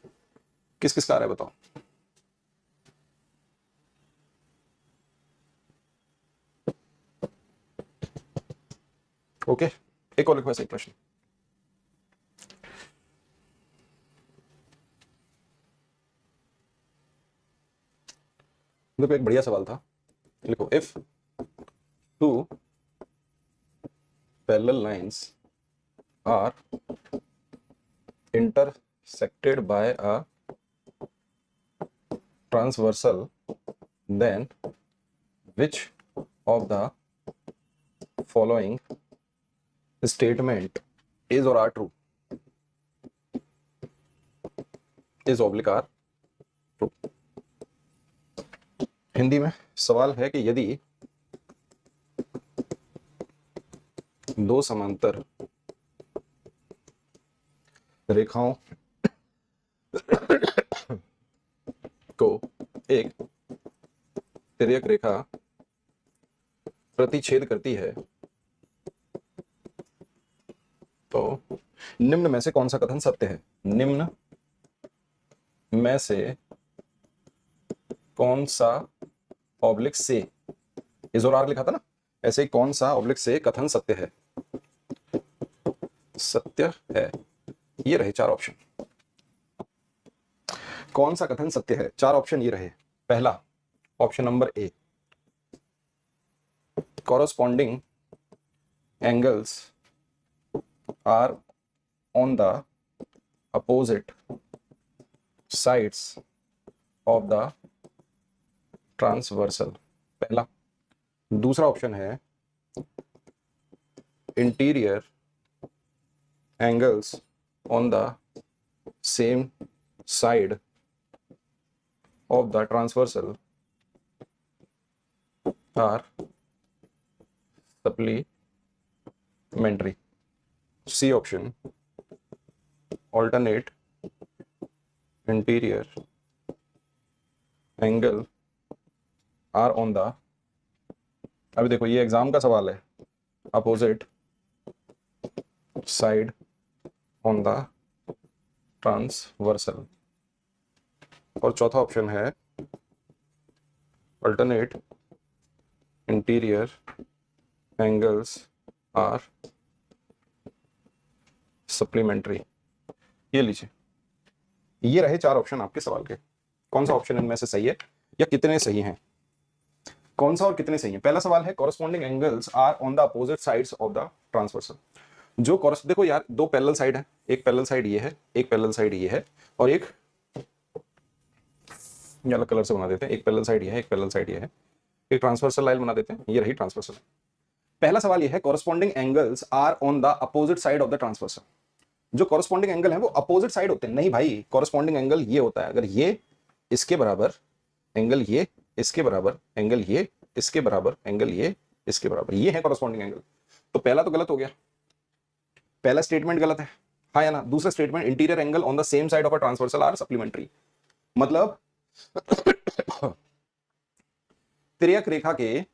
किस किस का आ रहा है बताओ। ओके, एक और लिखो ऐसा प्रश्न। देखो एक बढ़िया सवाल था, लिखो if two parallel lines are intersected by a transversal, then which of the following statement is or are true, is oblique are true। Hindi में सवाल है कि यदि दो समांतर रेखाओं को एक तिर्यक रेखा प्रतिच्छेद करती है तो निम्न में से कौन सा कथन सत्य है? निम्न में से कौन सा ऑब्लिक से, इस और आर लिखा था ना, ऐसे ही कौन सा ऑब्लिक से कथन सत्य है? सत्य है। ये रहे चार ऑप्शन। कौन सा कथन सत्य है? चार ऑप्शन ये रहे। पहला option number A, corresponding angles are on the opposite sides of the transversal। पहला। दूसरा ऑप्शन है interior angles on the same side of the transversal are supplementary। C option, alternate interior angle are on the, अभी देखो ये exam का सवाल है, opposite side on the transversal. और चौथा ऑप्शन है alternate interior angles are supplementary. ये लीजिए, ये रहे चार ऑप्शन आपके सवाल के। कौन सा ऑप्शन इनमें से सही है या कितने सही हैं? कौन सा और कितने सही हैं? पहला सवाल है corresponding angles are on the opposite sides of the transversal. जो देखो यार, दो पैरेलल साइड है, एक पैरेलल साइड ये है, एक पैरेलल साइड ये है, और एक ये अलग कलर से बना देते हैं, एक पैरेलल साइड ये है, एक पैरेलल साइड ये है, एक ट्रांसवर्सल लाइन बना देते हैं, ये रही ट्रांसवर्सल। पहला सवाल ये है corresponding angles are on the opposite side of the transversal. जो कॉरस्पॉन्डिंग एंगल है वो अपोजिट साइड होते हैं। नहीं भाई, कॉरस्पॉन्डिंग एंगल ये होता है, अगर ये इसके बराबर, एंगल ये इसके बराबर, एंगल ये इसके बराबर, एंगल ये इसके बराबर, ये है कॉरस्पॉन्डिंग एंगल। तो पहला तो गलत हो गया, पहला स्टेटमेंट गलत है, हाँ या ना? दूसरा statement interior angle on the same side of a transversal are supplementary, मतलब तिर्यक रेखा के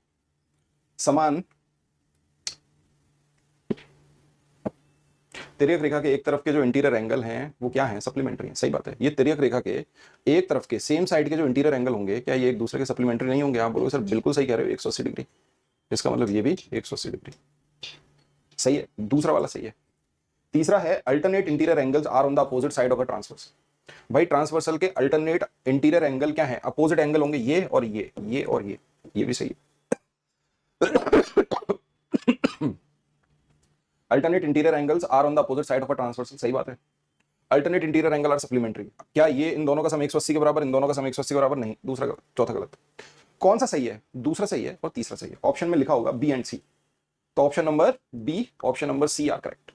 समान, तिर्यक रेखा के एक तरफ के जो इंटीरियर एंगल हैं वो क्या हैं? सप्लीमेंट्री हैं। सही बात है। ये तिर्यक रेखा के एक तरफ के सेम साइड के जो इंटीरियर एंगल होंगे, क्या ये एक दूसरे के सप्लीमेंट्री नहीं होंगे? आप बोलोगे सर बिल्कुल सही कह रहे हो, 180 डिग्री। इसका मतलब ये भी 180 डिग्री सही है, दूसरा वाला सही है। तीसरा है alternate interior angles are on the opposite side of a transversal. भाई ट्रांसवर्सल के अल्टरनेट इंटीरियर एंगल क्या है? अपोजिट एंगल होंगे, ये और ये और ये भी सही है। Alternate interior angles are on the opposite side of a transversal, सही बात है। Alternate interior angle are supplementary, क्या ये इन दोनों का सम 180 के बराबर, इन दोनों का सम 180 के बराबर? नहीं, दूसरा गलत, चौथा गलत। कौन सा सही है? दूसरा सही है और तीसरा सही है। ऑप्शन में लिखा होगा बी एंड सी, तो option number B, option number C are correct.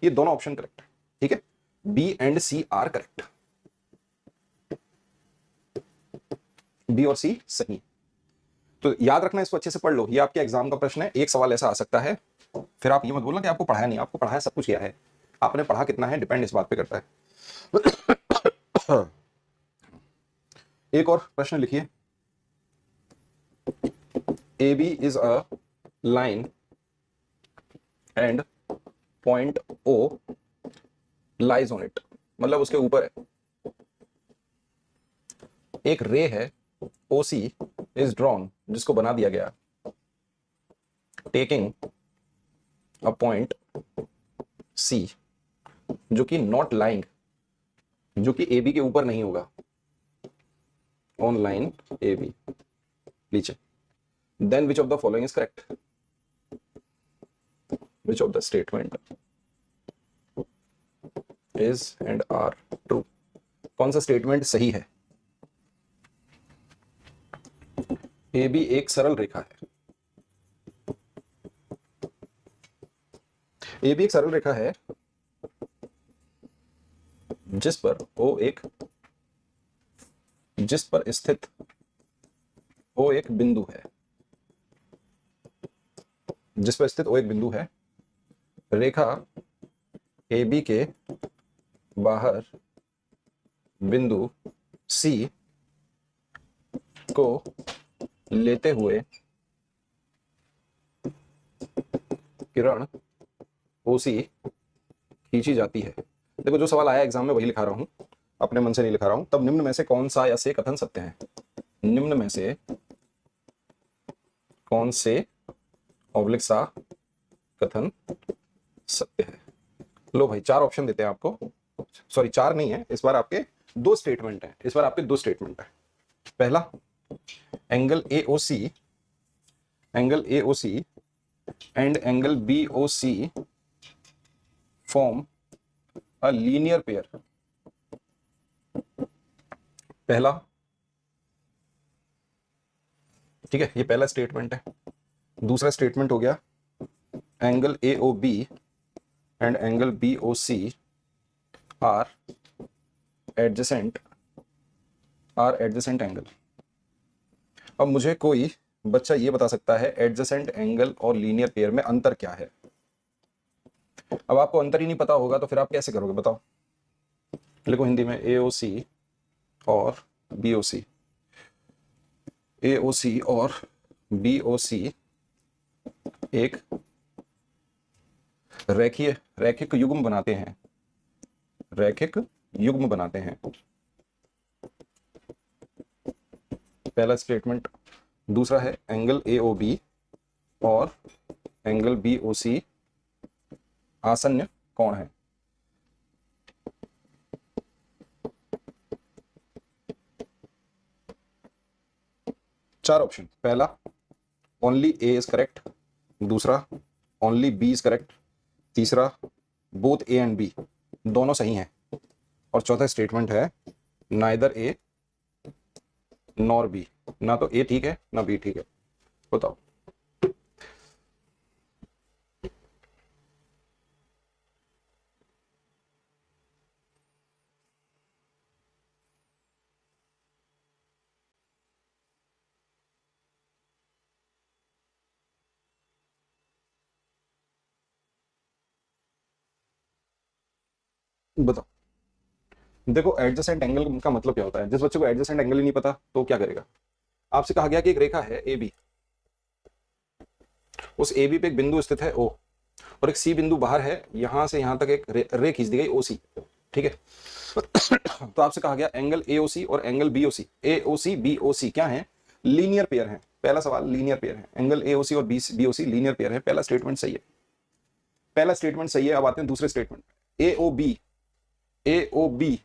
ये दोनों ऑप्शन करेक्ट है, ठीक है, B and C are correct, B और सी सही। तो याद रखना, इसको अच्छे से पढ़ लो, ये आपके एग्जाम का प्रश्न है। एक सवाल ऐसा आ सकता है, फिर आप ये मत बोलना कि आपको पढ़ाया नहीं, आपको पढ़ाया, सब कुछ किया है। आपने पढ़ा कितना है डिपेंड इस बात पे करता है। एक और प्रश्न लिखिए, A B is a line and point O lies on it, मतलब उसके ऊपर है एक रे है, ओ सी इज ड्रॉन, जिसको बना दिया गया, टेकिंग अ पॉइंट सी जो कि नॉट लाइंग, जो कि ए बी के ऊपर नहीं होगा, ऑन लाइन ए बी, नीचे। Then which of the following is correct? Which of the statement is and are true? कौन सा स्टेटमेंट सही है? ए बी एक सरल रेखा है, ए बी एक सरल रेखा है जिस पर ओ एक, जिस पर स्थित ओ एक बिंदु है, जिस पर स्थित ओ एक बिंदु है, रेखा ए बी के बाहर बिंदु सी को लेते हुए किरण ओसी खींची जाती है। देखो जो सवाल आया एग्जाम में वही लिखा रहा हूं, अपने मन से नहीं लिखा रहा हूं। तब निम्न में से कौन सा या से कथन सत्य है? निम्न में से कौन से ऑब्लिक सा कथन सत्य है? लो भाई 4 ऑप्शन देते हैं आपको, सॉरी 4 नहीं है, इस बार आपके 2 स्टेटमेंट है, इस बार आपके 2 स्टेटमेंट है। पहला, angle AOC and angle BOC form a linear pair. पहला, ठीक है, ये पहला स्टेटमेंट है। दूसरा स्टेटमेंट हो गया, angle AOB and angle BOC are adjacent angle. अब मुझे कोई बच्चा ये बता सकता है एडजेसेंट एंगल और लीनियर पेयर में अंतर क्या है? अब आपको अंतर ही नहीं पता होगा तो फिर आप कैसे करोगे बताओ? लिखो हिंदी में, AOC और BOC। AOC और BOC एक रैखिक युग्म बनाते हैं, रैखिक युग्म बनाते हैं। पहला स्टेटमेंट। दूसरा है एंगल AOB और एंगल BOC आसन्न कोण है। चार ऑप्शन। पहला, ओनली A इज करेक्ट। दूसरा, ओनली B इज करेक्ट। तीसरा, बोथ A एंड B दोनों सही हैं। और चौथा स्टेटमेंट है, नाइदर A नॉर B, ना तो A ठीक है ना B ठीक है। बताओ। बताओ। देखो एडजेसेंट एंगल का मतलब क्या होता है? जिस बच्चे को एडजेसेंट एंगल ही नहीं पता तो क्या करेगा? आपसे कहा गया कि एक रेखा है AB, उस AB पे एक बिंदु स्थित है O, और एक C बिंदु बाहर है, यहां से यहां तक एक रे खींच दी गई OC, ठीक है। तो आपसे कहा गया एंगल AOC और एंगल BOC, AOC BOC क्या है? लीनियर पेयर है। पहला सवाल लीनियर पेयर है, एंगल AOC और BOC लीनियर पेयर है। पहला स्टेटमेंट सही है, पहला स्टेटमेंट सही है। अब आते हैं दूसरे स्टेटमेंट। AOB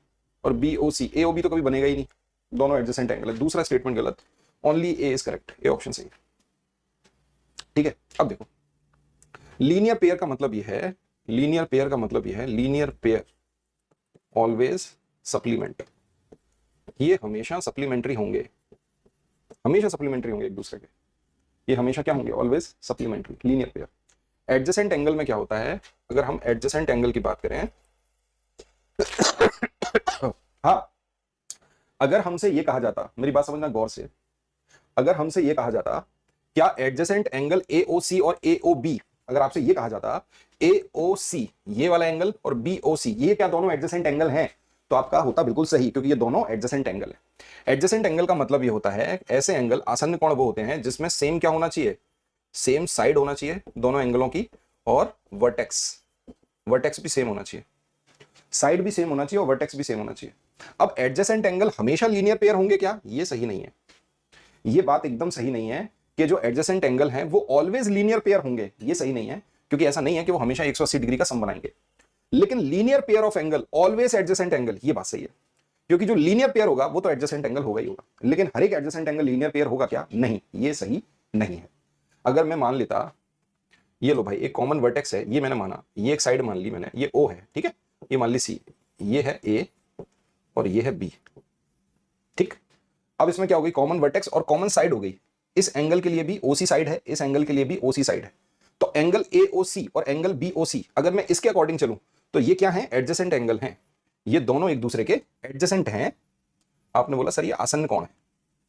और BOC, AOB तो कभी बनेगा ही नहीं, दोनों एडजेसेंट एंगल है। दूसरा स्टेटमेंट गलत, only A is correct, A option सही है, ठीक है। अब देखो, लीनियर पेयर का मतलब यह है, लीनियर पेयर का मतलब यह है, लीनियर पेयर ऑलवेज सप्लीमेंट। ये हमेशा सप्लीमेंट्री होंगे, हमेशा सप्लीमेंट्री होंगे एक दूसरे के। ये हमेशा क्या होंगे? Always supplementary, linear pair. Adjacent angle में क्या होता है? अगर हम एडजेसेंट एंगल की बात करें, हाँ, अगर हमसे ये कहा जाता, मेरी बात समझना गौर से, अगर हमसे ये कहा जाता क्या एडजेसेंट एंगल AOC और AOB, अगर आपसे ये कहा जाता AOC ये वाला एंगल और BOC ये क्या दोनों एडजेसेंट एंगल हैं, तो आपका होता बिल्कुल सही, क्योंकि ये दोनों एडजेसेंट एंगल है। एडजेसेंट एंगल का मतलब ये होता है, ऐसे एंगल, आसन्न कोण वो होते हैं जिसमें सेम क्या होना चाहिए? सेम साइड होना चाहिए दोनों एंगलों की, और वर्टेक्स भी सेम होना चाहिए, साइड भी सेम होना चाहिए और वर्टेक्स भी सेम होना चाहिए। अब एडजेसेंट एंगल हमेशा लीनियर पेयर होंगे क्या? ये सही नहीं है, ये बात एकदम सही नहीं है कि जो एडजेसेंट एंगल हैं वो ऑलवेज लीनियर पेयर होंगे, ये सही नहीं है, क्योंकि ऐसा नहीं है कि वो हमेशा 180 डिग्री का सम बनाएंगे। लेकिन linear pair of angle always adjacent angle, ये बात सही है, क्योंकि जो लीनियर पेयर होगा वो तो एडजेसेंट एंगल होगा ही होगा। लेकिन हर एक एडजेसेंट एंगल लीनियर पेयर होगा क्या? नहीं, ये सही नहीं है। अगर मैं मान लेता, ये लो भाई एक कॉमन वर्टेक्स है, ये मैंने माना, ये एक साइड मान ली मैंने, ये O है, ठीक है, ये मान ली C, ये है A और ये है B, ठीक। अब इसमें क्या हो गई? कॉमन वर्टेक्स और कॉमन साइड हो गई। इस एंगल के लिए भी OC साइड है, इस एंगल के लिए भी OC साइड है। तो एंगल AOC और एंगल BOC अगर मैं इसके अकॉर्डिंग चलूं तो ये क्या है? एडजेसेंट एंगल हैं, ये दोनों एक दूसरे के एडजेसेंट हैं। आपने बोला सर ये आसन्न कोण है,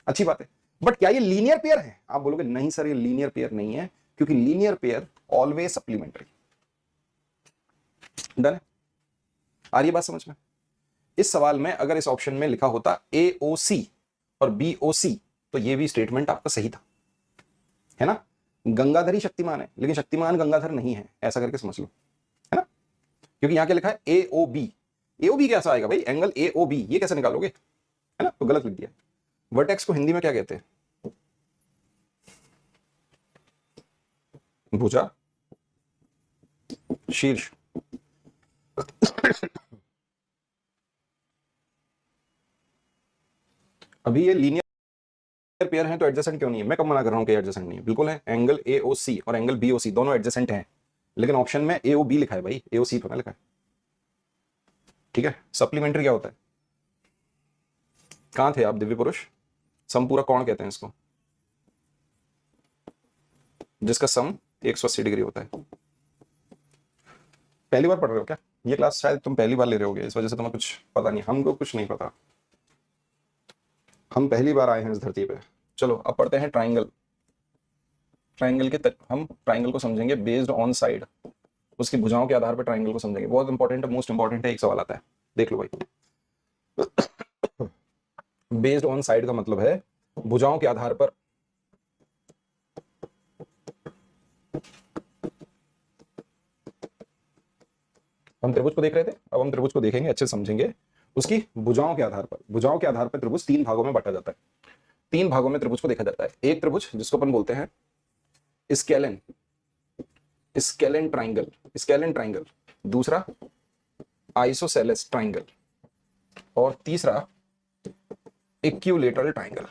अच्छी बात है। बट क्या ये लीनियर पेयर है? आप बोलोगे नहीं सर ये लीनियर पेयर नहीं है, क्योंकि linear pair always supplementary. Done है? आ रही है बात समझ में? इस सवाल में अगर इस ऑप्शन में लिखा होता AOC और BOC तो ये भी स्टेटमेंट आपका सही था, है ना? गंगाधर ही शक्तिमान है, लेकिन शक्तिमान गंगाधर नहीं है, ऐसा करके समझ लो, है ना? क्योंकि यहां क्या लिखा है AOB। AOB कैसा आएगा भाई? एंगल AOB ये कैसे निकालोगे? है ना? तो गलत लिख दिया। वर्टेक्स को हिंदी में क्या कहते हैं? भुजा, शीर्ष। अभी ये लीनियर पेयर है तो एडजेसेंट क्यों नहीं है? मैं कब मना कर रहा हूं कि एडजेसेंट नहीं है? बिल्कुल है। एंगल AOC और एंगल BOC दोनों एडजेसेंट हैं, लेकिन ऑप्शन में AOB लिखा है भाई, AOC तो ना लिखा है। ठीक है? सप्लीमेंट्री क्या होता है? कहां थे आप दिव्य पुरुष? समपूरक कौन कहते हैं इसको? जिसका सम 180 डिग्री होता है। पहली बार पढ़ रहे हो क्या? ये क्लास शायद तुम पहली बार ले रहे होगे, इस वजह से तुम्हें कुछ पता नहीं। हमको कुछ नहीं पता, हम पहली बार आए हैं इस धरती पे। चलो अब पढ़ते हैं ट्राइंगल। ट्राइंगल के हम ट्राइंगल को समझेंगे बेस्ड ऑन साइड, उसकी भुजाओं के आधार पर ट्राइंगल को समझेंगे। बहुत इंपॉर्टेंट है, मोस्ट इंपॉर्टेंट है। एक सवाल आता है, देख लो भाई। बेस्ड ऑन साइड का मतलब है भुजाओं के आधार पर हम त्रिभुज को देख रहे थे, अब हम त्रिभुज को देखेंगे, अच्छे समझेंगे। उसकी भुजाओं के आधार पर, भुजाओं के आधार पर त्रिभुज तीन भागों में बांटा जाता है। तीन भागों में त्रिभुज को देखा जाता है। एक त्रिभुज जिसको अपन बोलते हैं scalene, scalene triangle, scalene triangle. दूसरा आइसोसेलेस ट्राइंगल, और तीसरा इक्विलेटरल ट्राइंगल।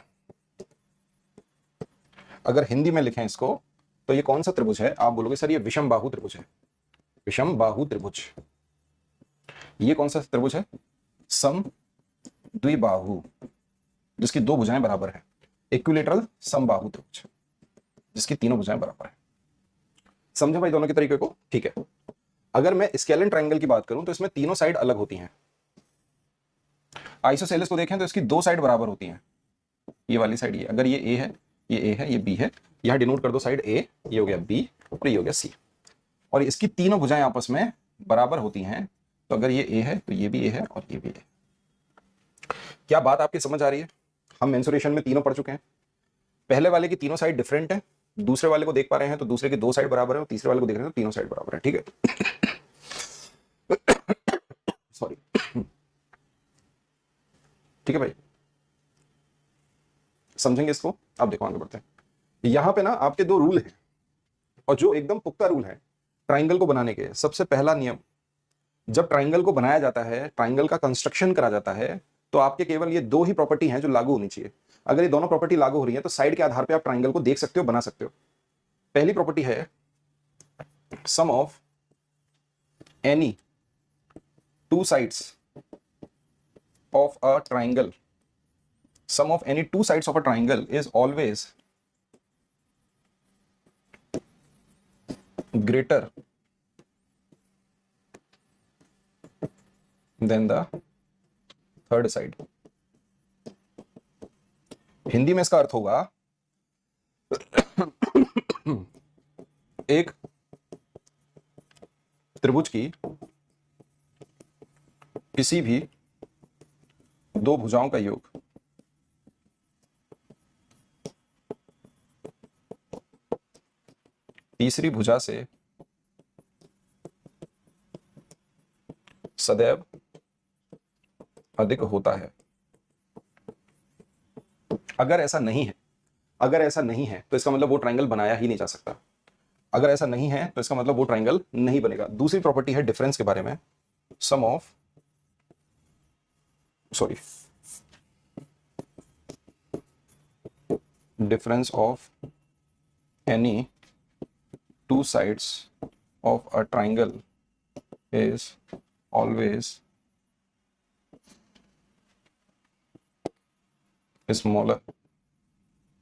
अगर हिंदी में लिखें इसको तो ये कौन सा त्रिभुज है? आप बोलोगे सर ये विषम बाहु त्रिभुज है। विषम बाहु त्रिभुज। ये कौन सा त्रिभुज है? सम द्विबाहु, जिसकी दो भुजाएं बराबर है। इक्विलेटरल समबाहु त्रिभुज, जिसकी तीनों भुजाएं बराबर है। समझे भाई दोनों के तरीके को? ठीक है। अगर मैं स्केलन ट्राइंगल की बात करूं तो इसमें तीनों साइड अलग होती हैं। आइसोसेलेस को देखें तो इसकी दो साइड बराबर होती हैं। ये वाली साइड, ये अगर ये A है, ये A है, ये B है, यहां डिनोट कर दो साइड A, ये हो गया B और ये हो गया C। और इसकी तीनों भुजाएं आपस में बराबर होती हैं। तो अगर ये A है तो ये भी A है और ये भी A है। क्या बात आपकी समझ आ रही है? हम मेंसुरेशन में तीनों पढ़ चुके हैं। पहले वाले की तीनों साइड डिफरेंट है, दूसरे वाले को देख पा रहे हैं तो दूसरे की दो साइड बराबर है, और तीसरे वाले को देख रहे हैं तो तीनों साइड बराबर है। ठीक है? सॉरी। ठीक है भाई, समझेंगे इसको। अब देखो आगे बढ़ते हैं। यहां पे ना आपके दो रूल हैं, और जो एकदम पुख्ता रूल है ट्राइंगल को बनाने के। सबसे पहला नियम, जब ट्राइंगल को बनाया जाता है, ट्राइंगल का कंस्ट्रक्शन करा जाता है, तो आपके केवल ये दो ही प्रॉपर्टी हैं जो लागू होनी चाहिए। अगर ये दोनों प्रॉपर्टी लागू हो रही है तो साइड के आधार पे आप ट्राइंगल को देख सकते हो, बना सकते हो। पहली प्रॉपर्टी है sum of any two sides of a triangle, sum of any two sides of a triangle is always greater than the third side। Hindi में इसका अर्थ होगा एक त्रिभुज की किसी भी दो भुजाओं का योग तीसरी भुजा से सदैव अधिक होता है। अगर ऐसा नहीं है, अगर ऐसा नहीं है तो इसका मतलब वो ट्राइंगल बनाया ही नहीं जा सकता। अगर ऐसा नहीं है तो इसका मतलब वो ट्राइंगल नहीं बनेगा। दूसरी प्रॉपर्टी है डिफरेंस के बारे में, sum of sorry difference of any two sides of a triangle is always smaller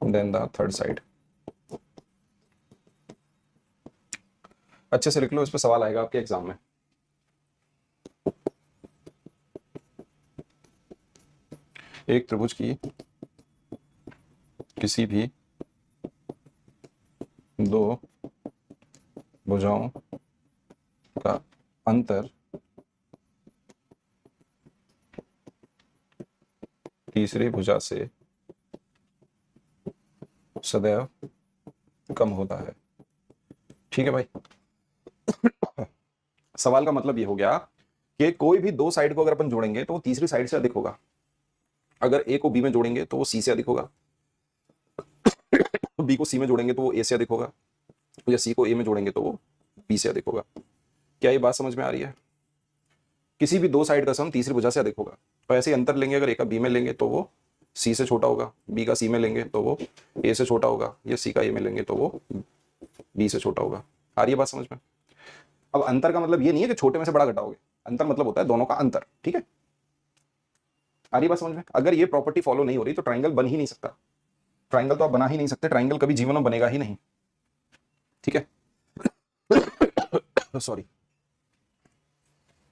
than the third side। अच्छे से लिख लो, इस पे सवाल आएगा आपके एग्जाम में। एक त्रिभुज की किसी भी दो भुजाओं का अंतर तीसरी भुजा से सदैव कम होता है। ठीक है भाई। सवाल का मतलब ये हो गया कि कोई भी दो साइड को अगर अपन जोड़ेंगे तो वो तीसरी साइड से अधिक होगा। अगर ए को बी में जोड़ेंगे तो वो सी से अधिक होगा, बी को सी में जोड़ेंगे तो वो ए से अधिक होगा, या सी को ए में जोड़ेंगे तो वो बी से अधिक होगा। क्या ये बात समझ में आ रही है? किसी भी दो साइड का सम तीसरी भुजा से अधिक होगा। तो ऐसे ही अंतर लेंगे, अगर ए का बी में लेंगे तो वो सी से छोटा होगा, बी का सी में लेंगे तो वो ए से छोटा होगा, या सी का ए में लेंगे तो वो बी से छोटा होगा। आ रही है बात समझ में? अब अंतर का मतलब ये नहीं है कि छोटे में से बड़ा घटाओगे, अंतर मतलब होता है दोनों का अंतर। ठीक है, आ रही बात समझ में? अगर ये प्रॉपर्टी फॉलो नहीं हो रही तो ट्राइंगल बन ही नहीं सकता। ट्राइंगल तो आप बना ही नहीं सकते, ट्राइंगल कभी जीवन में बनेगा ही नहीं। ठीक है, सॉरी।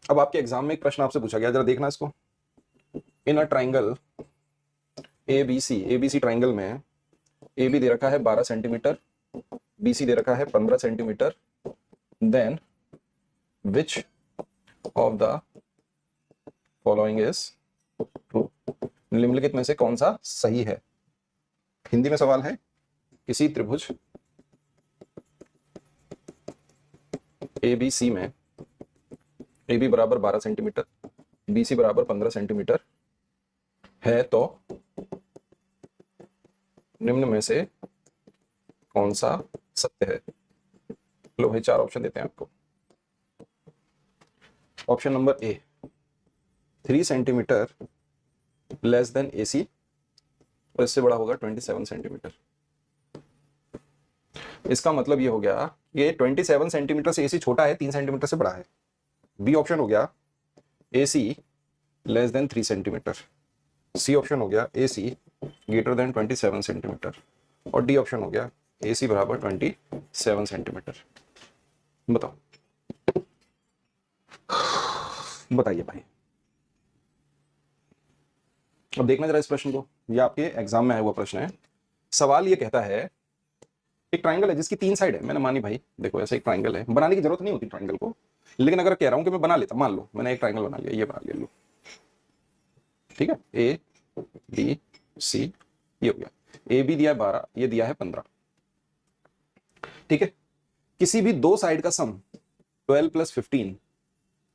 अब आपके एग्जाम में एक प्रश्न आपसे पूछा गया, जरा देखना इसको। इन अ ट्राइंगल एबीसी ट्राइंगल में ए बी दे रखा है 12 सेंटीमीटर, बी सी दे रखा है 15 centimetre, then which of the following is true. निम्नलिखित में से कौन सा सही है? हिंदी में सवाल है, किसी त्रिभुज ए बी सी में ए बी बराबर 12 सेंटीमीटर, बी सी बराबर 15 सेंटीमीटर है तो निम्न में से कौन सा सत्य है? लो भाई, चार ऑप्शन देते हैं आपको। Option number A, 3 centimetre less than A C, और इससे बड़ा होगा 27 सेंटीमीटर। इसका मतलब ये हो गया ये 27 सेंटीमीटर से ए सी छोटा है, 3 सेंटीमीटर से बड़ा है। बी ऑप्शन हो गया A C less than 3 centimetre, C option हो गया A C greater than 27 centimetre, और डी ऑप्शन हो गया ए सी बराबर 27 सेंटीमीटर। बताओ, बताइए भाई। अब देखना जरा इस प्रश्न को, ये आपके एग्जाम में आया हुआ प्रश्न है। सवाल ये कहता है, एक ट्राइंगल है जिसकी 3 साइड है। मैंने मानी भाई, देखो ऐसा एक ट्राइंगल है, बनाने की जरूरत नहीं होती ट्राइंगल को, लेकिन अगर कह रहा हूं कि मैं बना लेता, मान लो मैंने एक ट्राइंगल बना लिया, ये बना लिया लो, ठीक है, ए बी सी, ये हो गया। ए बी दिया है 12, ये दिया है 15। ठीक है, किसी भी दो साइड का सम 12 प्लस 15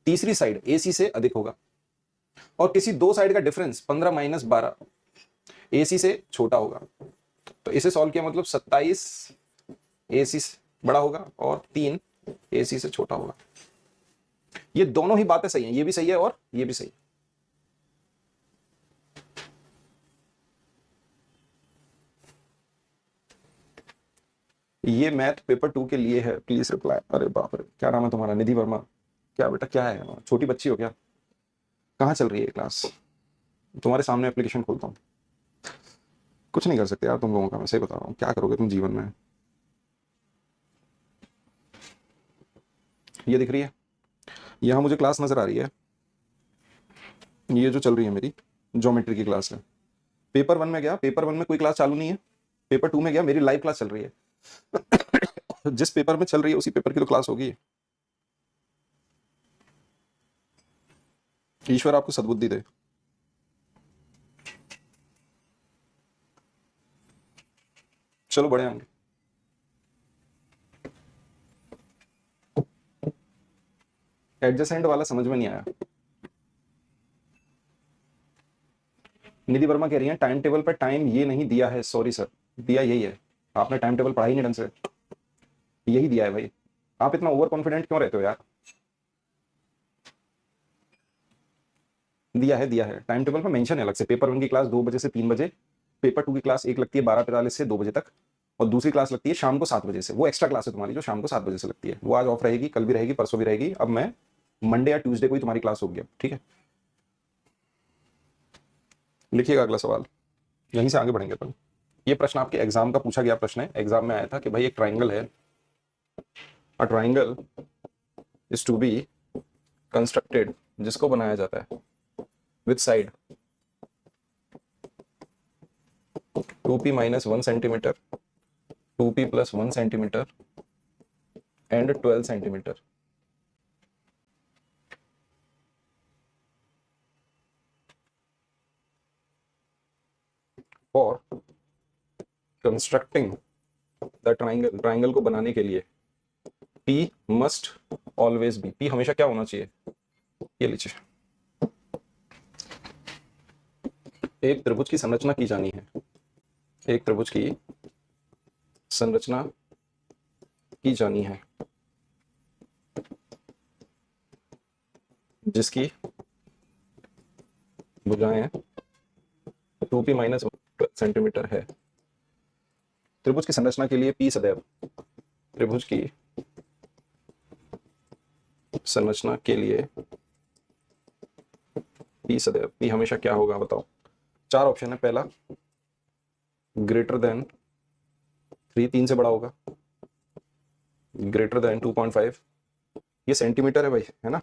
तीसरी साइड ए सी से अधिक होगा, और किसी दो साइड का डिफरेंस 15 माइनस 12 ए सी से छोटा होगा। तो इसे सॉल्व किया मतलब 27 ए सी से बड़ा होगा और 3 ए सी से छोटा होगा। ये दोनों ही बातें सही हैं, ये भी सही है और ये भी सही है। ये मैथ पेपर 2 के लिए है, प्लीज रिप्लाई। अरे बाप रे, क्या नाम है तुम्हारा? निधि वर्मा। क्या बेटा, क्या है, छोटी बच्ची हो क्या? कहाँ चल रही है क्लास? तुम्हारे सामने एप्लीकेशन खोलता हूँ। कुछ नहीं कर सकते यार तुम लोगों का, मैं सही बता रहा हूँ। क्या करोगे तुम जीवन में? ये दिख रही है, यहाँ मुझे क्लास नजर आ रही है, ये जो चल रही है मेरी ज्योमेट्री की क्लास है। पेपर 1 में गया, पेपर 1 में कोई क्लास चालू नहीं है। पेपर 2 में गया, मेरी लाइव क्लास चल रही है। जिस पेपर में चल रही है उसी पेपर की तो क्लास होगी। ईश्वर आपको सद्बुद्धि दे। चलो बड़े होंगे। एडजेसेंट वाला समझ में नहीं आया। निधि वर्मा कह रही है टाइम टेबल पर टाइम ये नहीं दिया है। सॉरी सर, दिया यही है, आपने टाइम टेबल पढ़ा ही नहीं ढंग से। यही दिया है भाई, आप इतना ओवर कॉन्फिडेंट क्यों रहते हो यार? दिया है टाइम टेबल पर मेंशन है अलग से। पेपर 1 की क्लास 2 बजे से 3 बजे, पेपर 2 की क्लास एक लगती है 12:45 से 2 बजे तक, और दूसरी क्लास लगती है शाम को 7 बजे से। वो एक्स्ट्रा क्लास है तुम्हारी जो शाम को 7 बजे से लगती है। वो आज ऑफ रहेगी, कल भी रहेगी, परसों भी रहेगी। अब मैं मंडे या ट्यूसडे को ही तुम्हारी क्लास होगी अब, ठीक है? लिखिएगा अगला सवाल, यहीं से आगे बढ़ेंगे अपन। ये प्रश्न आपके एग्जाम का पूछा गया प्रश्न है। एग्जाम में आया था कि भाई एक ट्राइंगल है, a triangle is to be constructed, जिसको बनाया जाता है with side 2p minus 1 centimeter, 2p plus 1 centimeter and 12 centimeter. For constructing the triangle को बनाने के लिए P must always be, P हमेशा क्या होना चाहिए, ये लीजिए, एक त्रिभुज की संरचना की जानी है, एक त्रिभुज की संरचना की जानी है जिसकी भुजाएं 2p माइनस सेंटीमीटर है। त्रिभुज की संरचना के लिए P सदैव, त्रिभुज की संरचना के लिए P सदैव, P हमेशा क्या होगा बताओ। 4 ऑप्शन है। पहला ग्रेटर देन 3, 3 से बड़ा होगा, ग्रेटर देन 2.5, ये सेंटीमीटर है भाई, है ना।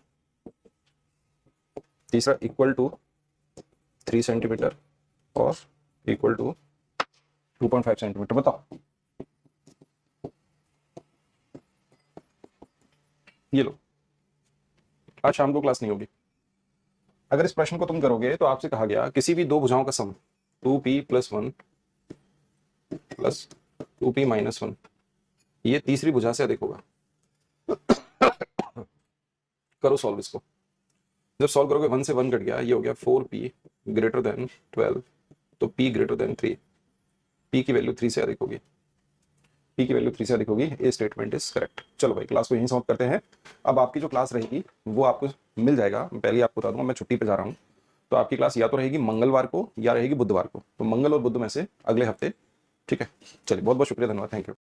तीसरा इक्वल टू 3 सेंटीमीटर और इक्वल टू 2.5 सेंटीमीटर। बताओ ये लो, आज शाम को क्लास नहीं होगी। अगर इस प्रश्न को तुम करोगे तो आपसे कहा गया किसी भी दो भुजाओं का सम 2p plus 1 plus 2p minus 1 ये तीसरी भुजा से अधिक होगा। करो सॉल्व इसको। जब सॉल्व करोगे 1 से 1 कट गया, ये हो गया 4p ग्रेटर देन 12, तो p ग्रेटर देन 3, p की वैल्यू 3 से अधिक होगी, p की वैल्यू 3 से अधिक होगी। ये स्टेटमेंट इज करेक्ट। चलो भाई क्लास को यहीं समाप्त करते हैं। अब आपकी जो क्लास रहेगी वो आपको मिल जाएगा, मैं पहले ही आपको बता दूंगा, मैं छुट्टी पे जा रहा हूँ, तो आपकी क्लास या तो रहेगी मंगलवार को या रहेगी बुधवार को, तो मंगल और बुध में से अगले हफ्ते, ठीक है। चलिए बहुत बहुत शुक्रिया, धन्यवाद, थैंक यू।